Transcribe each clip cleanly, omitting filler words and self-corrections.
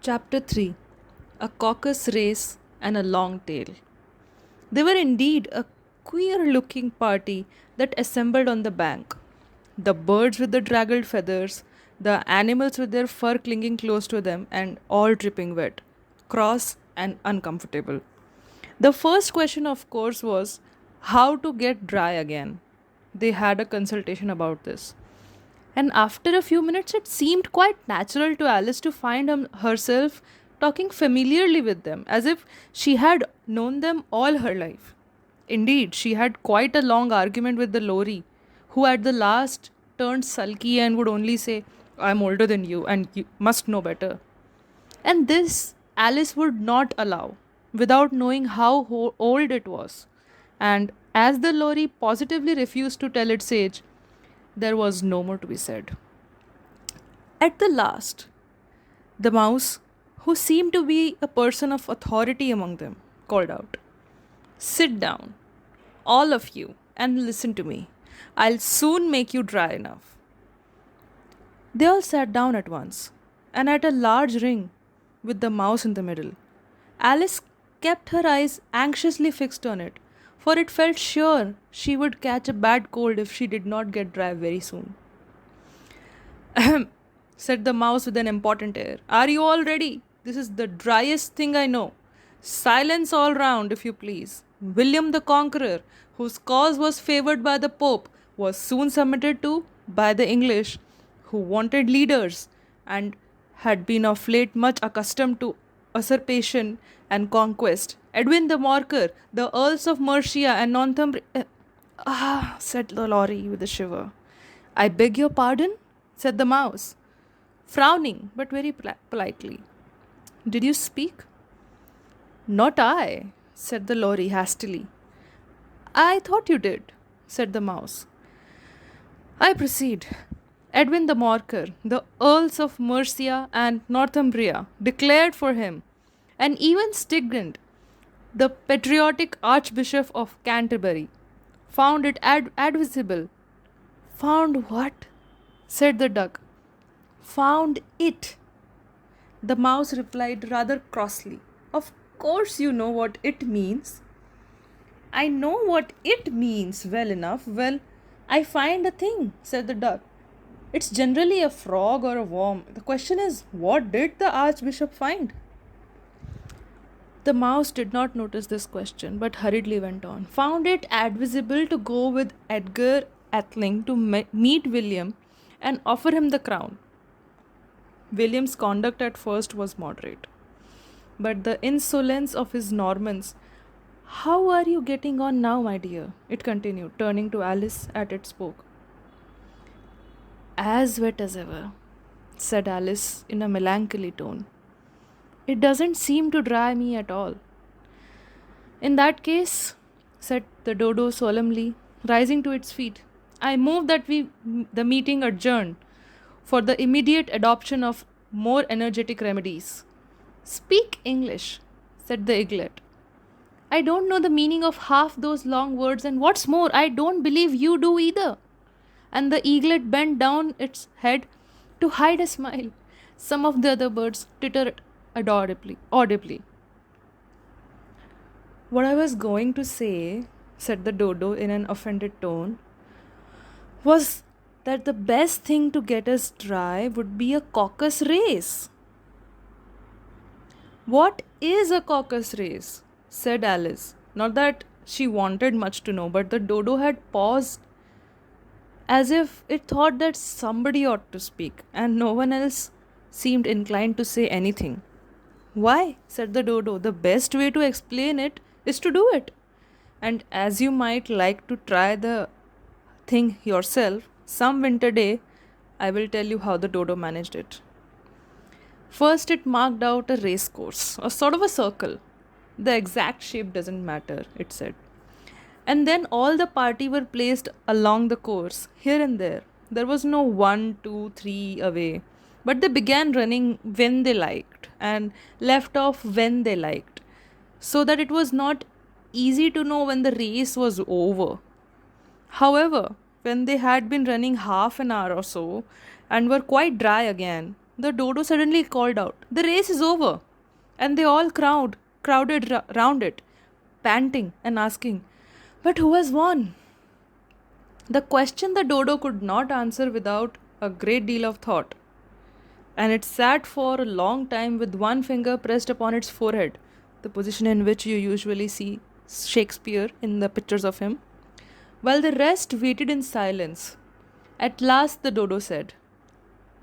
Chapter 3. A Caucus Race and a Long Tail. They were indeed a queer looking party that assembled on the bank. The birds with the draggled feathers, the animals with their fur clinging close to them, and all dripping wet, cross, and uncomfortable. The first question, of course, was how to get dry again. They had a consultation about this. And after a few minutes, it seemed quite natural to Alice to find herself talking familiarly with them, as if she had known them all her life. Indeed, she had quite a long argument with the Lorry, who at the last turned sulky and would only say, I'm older than you and you must know better. And this Alice would not allow, without knowing how old it was. And as the lorry positively refused to tell its age, there was no more to be said. At the last, the mouse, who seemed to be a person of authority among them, called out, Sit down, all of you, and listen to me. I'll soon make you dry enough. They all sat down at once, and at a large ring, with the mouse in the middle. Alice kept her eyes anxiously fixed on it, for it felt sure she would catch a bad cold if she did not get dry very soon. Ahem, said the mouse with an important air. Are you all ready? This is the driest thing I know. Silence all round, if you please. William the Conqueror, whose cause was favoured by the Pope, was soon submitted to by the English, who wanted leaders and had been of late much accustomed to usurpation and conquest. Edwin the Morcar, the Earls of Mercia and Northumbria. Said the lorry with a shiver. I beg your pardon, said the mouse, frowning but very politely. Did you speak? Not I, said the lorry hastily. I thought you did, said the mouse. I proceed. Edwin the Morcar, the Earls of Mercia and Northumbria, declared for him, and even Stigand, the patriotic Archbishop of Canterbury, found it advisable. Found what? Said the duck. Found it. The mouse replied rather crossly. Of course you know what it means. I know what it means well enough. Well, I find a thing, said the duck. It's generally a frog or a worm. The question is, what did the Archbishop find? The mouse did not notice this question, but hurriedly went on. Found it advisable to go with Edgar Atheling to meet William and offer him the crown. William's conduct at first was moderate, but the insolence of his Normans. How are you getting on now, my dear? It continued, turning to Alice as it spoke. As wet as ever, said Alice in a melancholy tone. It doesn't seem to dry me at all. In that case, said the dodo solemnly, rising to its feet, I move that the meeting adjourn for the immediate adoption of more energetic remedies. Speak English, said the eaglet. I don't know the meaning of half those long words, and what's more, I don't believe you do either. And the eaglet bent down its head to hide a smile. Some of the other birds tittered audibly. What I was going to say, said the dodo in an offended tone, was that the best thing to get us dry would be a caucus race. What is a caucus race? Said Alice. Not that she wanted much to know, but the dodo had paused as if it thought that somebody ought to speak, and no one else seemed inclined to say anything. Why, said the dodo, the best way to explain it is to do it. And as you might like to try the thing yourself, some winter day, I will tell you how the dodo managed it. First, it marked out a race course, a sort of a circle. The exact shape doesn't matter, it said. And then all the party were placed along the course, here and there. There was no 1, 2, 3 away. But they began running when they liked and left off when they liked, so that it was not easy to know when the race was over. However, when they had been running half an hour or so and were quite dry again, The dodo suddenly called out, "The race is over!" And they all crowded round it, panting and asking, "But who has won?" The question the dodo could not answer without a great deal of thought, and it sat for a long time with one finger pressed upon its forehead, the position in which you usually see Shakespeare in the pictures of him, while the rest waited in silence. At last the dodo said,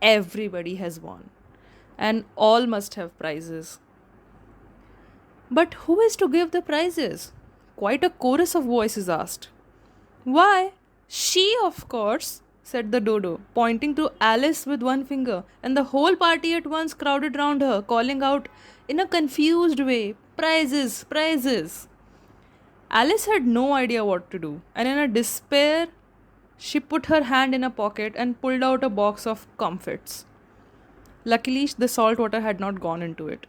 "Everybody has won, and all must have prizes." "But who is to give the prizes?" Quite a chorus of voices asked. "Why, she, of course," said the dodo, pointing to Alice with one finger, and the whole party at once crowded round her, calling out in a confused way, "Prizes, prizes!" Alice had no idea what to do, and in a despair, she put her hand in a pocket and pulled out a box of comfits. Luckily, the salt water had not gone into it,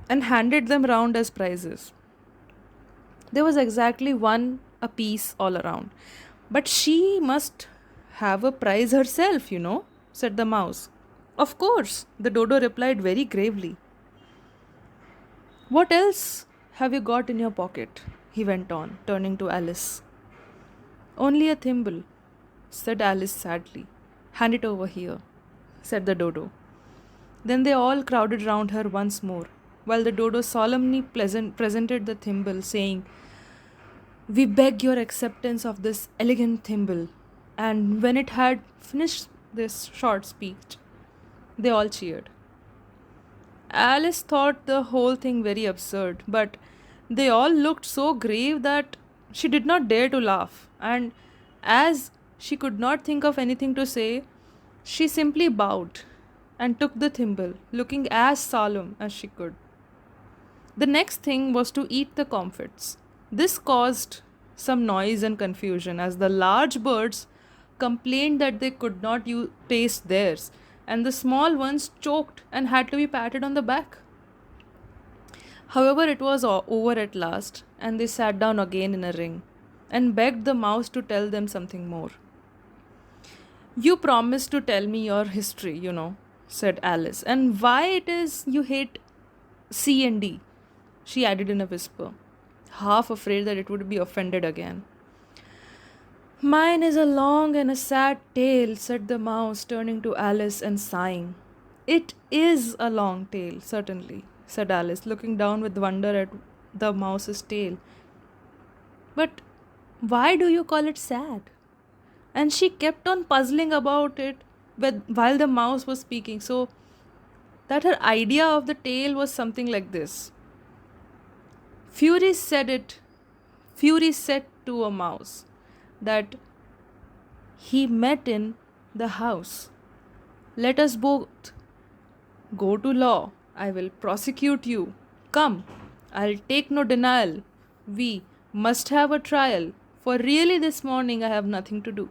and handed them round as prizes. There was exactly one apiece all around. "But she must have a prize herself, said the mouse. "Of course," the dodo replied very gravely. "What else have you got in your pocket?" he went on, turning to Alice. "Only a thimble," said Alice sadly. "Hand it over here," said the dodo. Then they all crowded round her once more, while the dodo solemnly presented the thimble, saying, "We beg your acceptance of this elegant thimble." And when it had finished this short speech, they all cheered. Alice thought the whole thing very absurd, but they all looked so grave that she did not dare to laugh, and as she could not think of anything to say, she simply bowed and took the thimble, looking as solemn as she could. The next thing was to eat the comfits. This caused some noise and confusion, as the large birds complained that they could not taste theirs, and the small ones choked and had to be patted on the back. However, it was over at last, and they sat down again in a ring and begged the mouse to tell them something more. "You promised to tell me your history, said Alice, "and why it is you hate C and D," she added in a whisper, half afraid that it would be offended again. "Mine is a long and a sad tale," said the mouse, turning to Alice and sighing. "It is a long tale, certainly," said Alice, looking down with wonder at the mouse's tail. "But why do you call it sad?" And she kept on puzzling about it while the mouse was speaking, so that her idea of the tale was something like this. Fury said to a mouse that he met in the house. "Let us both go to law. I will prosecute you. Come, I'll take no denial. We must have a trial, for really this morning I have nothing to do."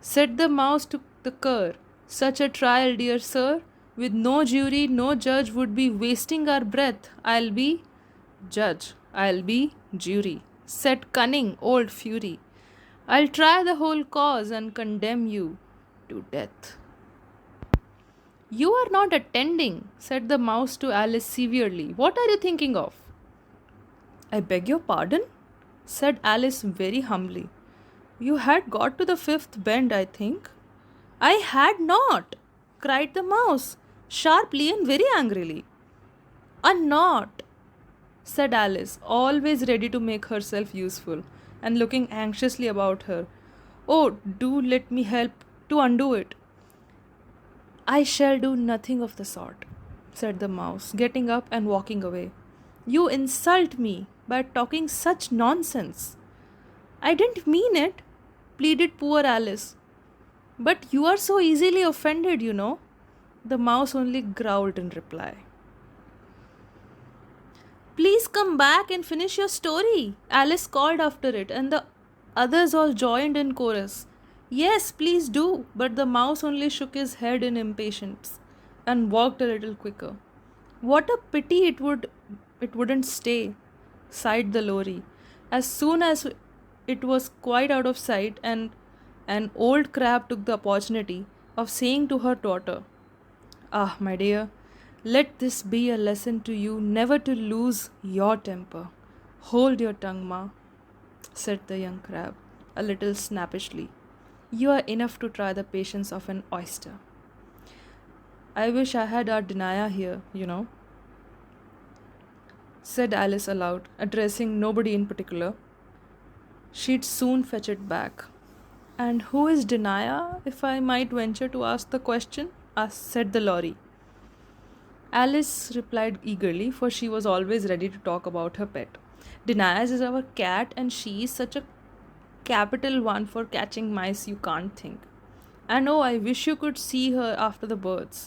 Said the mouse to the cur, "Such a trial, dear sir, with no jury, no judge, would be wasting our breath. I'll be judge, I'll be jury," said cunning old Fury. "I'll try the whole cause and condemn you to death." "You are not attending," said the mouse to Alice severely. "What are you thinking of?" "I beg your pardon," said Alice very humbly. "You had got to the fifth bend, I think." "I had not," cried the mouse, sharply and very angrily. "A knot," said Alice, always ready to make herself useful, and looking anxiously about her. "Oh, do let me help to undo it." "I shall do nothing of the sort," said the mouse, getting up and walking away. "You insult me by talking such nonsense." "I didn't mean it," pleaded poor Alice. "But you are so easily offended, The mouse only growled in reply. "Please come back and finish your story," Alice called after it, and the others all joined in chorus. "Yes, please do," but the mouse only shook his head in impatience and walked a little quicker. "What a pity it wouldn't stay," sighed the lorry. As soon as it was quite out of sight, and an old crab took the opportunity of saying to her daughter, "Ah, my dear, let this be a lesson to you never to lose your temper. Hold your tongue, ma," said the young crab, a little snappishly. "You are enough to try the patience of an oyster." "I wish I had our Denaya here, said Alice aloud, addressing nobody in particular. "She'd soon fetch it back." "And who is Denaya, if I might venture to ask the question?" said the lorry. Alice replied eagerly, for she was always ready to talk about her pet. "Denaya is our cat, and she is such a capital one for catching mice you can't think. And oh, I wish you could see her after the birds.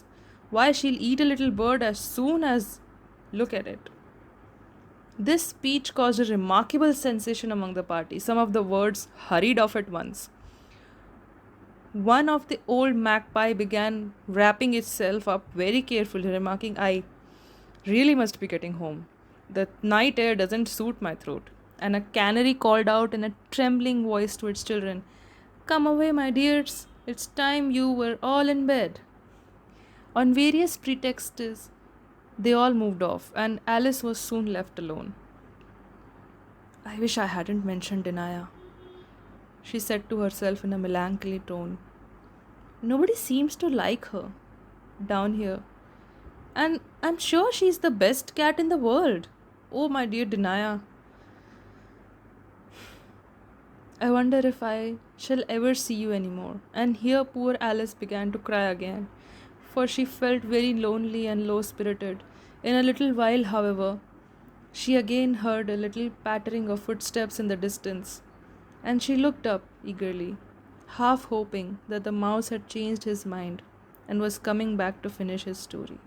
Why, she'll eat a little bird as soon as look at it." This speech caused a remarkable sensation among the party. Some of the words hurried off at once. One of the old magpie began wrapping itself up very carefully, remarking, "I really must be getting home. The night air doesn't suit my throat." And a canary called out in a trembling voice to its children, "Come away, my dears. It's time you were all in bed." On various pretexts, they all moved off, and Alice was soon left alone. "I wish I hadn't mentioned Denaya," she said to herself in a melancholy tone. "Nobody seems to like her down here, and I'm sure she's the best cat in the world. Oh, my dear Denaya, I wonder if I shall ever see you anymore." And here poor Alice began to cry again, for she felt very lonely and low spirited. In a little while, however, she again heard a little pattering of footsteps in the distance, and she looked up eagerly, half hoping that the mouse had changed his mind and was coming back to finish his story.